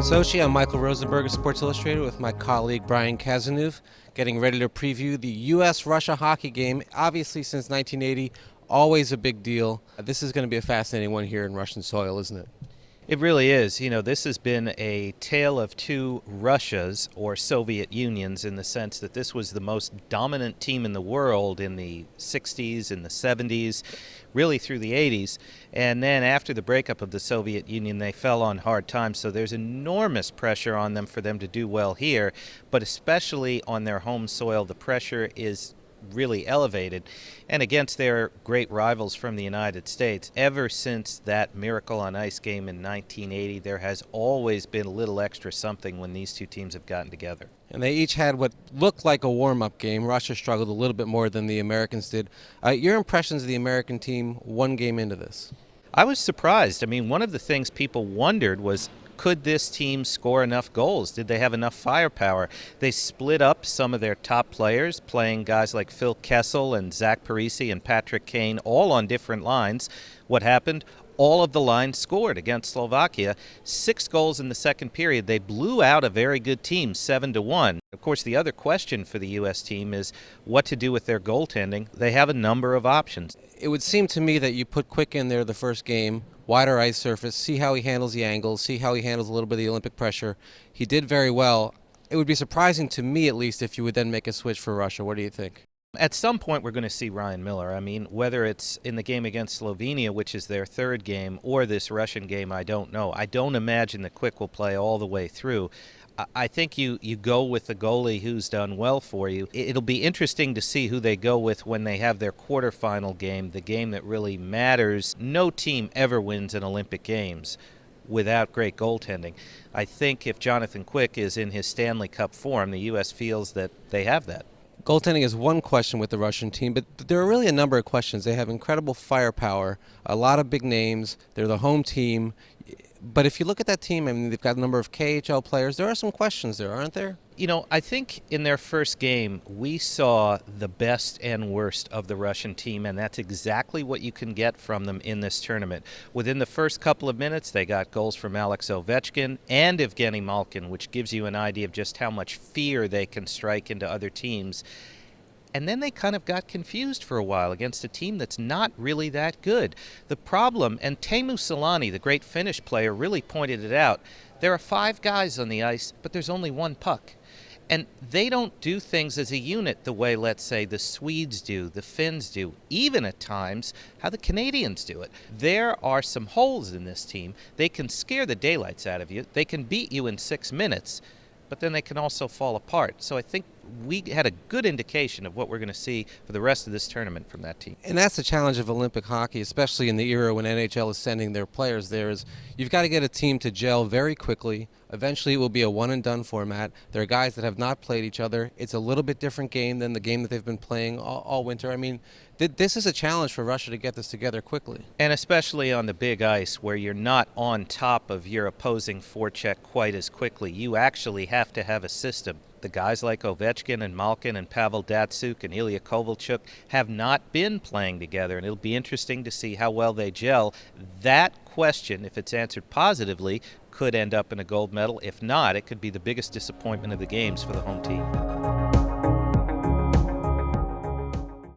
Sochi. I'm Michael Rosenberg of Sports Illustrated with my colleague Brian Cazeneuve, getting ready to preview the U.S.-Russia hockey game. Obviously, since 1980, always a big deal. This is going to be a fascinating one here in Russian soil, isn't it? It really is. You know, this has been a tale of two Russias, or Soviet Unions, in the sense that this was the most dominant team in the world in the 60s and the 70s, really through the 80s. And then after the breakup of the Soviet Union, they fell on hard times. So there's enormous pressure on them for them to do well here, but especially on their home soil, the pressure is really elevated, and against their great rivals from the United States. Ever since that Miracle on Ice game in 1980, there has always been a little extra something when these two teams have gotten together. And they each had what looked like a warm-up game. Russia struggled a little bit more than the Americans did. Your impressions of the American team one game into this? I was surprised. I mean, one of the things people wondered was, could this team score enough goals? Did they have enough firepower? They split up some of their top players, playing guys like Phil Kessel and Zach Parise and Patrick Kane, all on different lines. What happened? All of the lines scored against Slovakia. 6 goals in the second period. They blew out a very good team, 7-1. Of course, the other question for the U.S. team is what to do with their goaltending. They have a number of options. It would seem to me that you put Quick in there the first game, wider ice surface, see how he handles the angles, see how he handles a little bit of the Olympic pressure. He did very well. It would be surprising to me, at least, if you would then make a switch for Russia. What do you think? At some point, we're going to see Ryan Miller. I mean, whether it's in the game against Slovenia, which is their third game, or this Russian game, I don't know. I don't imagine that Quick will play all the way through. I think you go with the goalie who's done well for you. It'll be interesting to see who they go with when they have their quarterfinal game, the game that really matters. No team ever wins in Olympic Games without great goaltending. I think if Jonathan Quick is in his Stanley Cup form, the U.S. feels that they have that. Goaltending is one question with the Russian team, but there are really a number of questions. They have incredible firepower, a lot of big names. They're the home team. But if you look at that team, I mean, they've got a number of KHL players. There are some questions there, aren't there? You know, I think in their first game, we saw the best and worst of the Russian team, and that's exactly what you can get from them in this tournament. Within the first couple of minutes, they got goals from Alex Ovechkin and Evgeny Malkin, which gives you an idea of just how much fear they can strike into other teams. And then they kind of got confused for a while against a team that's not really that good. The problem, and Teemu Selanne, the great Finnish player, really pointed it out, there are 5 guys on the ice, but there's only 1 puck. And they don't do things as a unit the way, let's say, the Swedes do, the Finns do, even at times how the Canadians do it. There are some holes in this team. They can scare the daylights out of you. They can beat you in 6 minutes, but then they can also fall apart. So I think we had a good indication of what we're going to see for the rest of this tournament from that team. And that's the challenge of Olympic hockey, especially in the era when NHL is sending their players there, is you've got to get a team to gel very quickly. Eventually it will be a one-and-done format. There are guys that have not played each other. It's a little bit different game than the game that they've been playing all winter. I mean, this is a challenge for Russia to get this together quickly. And especially on the big ice where you're not on top of your opposing forecheck quite as quickly. You actually have to have a system. The guys like Ovechkin and Malkin and Pavel Datsyuk and Ilya Kovalchuk have not been playing together, and it'll be interesting to see how well they gel. That question, if it's answered positively, could end up in a gold medal. If not, it could be the biggest disappointment of the games for the home team.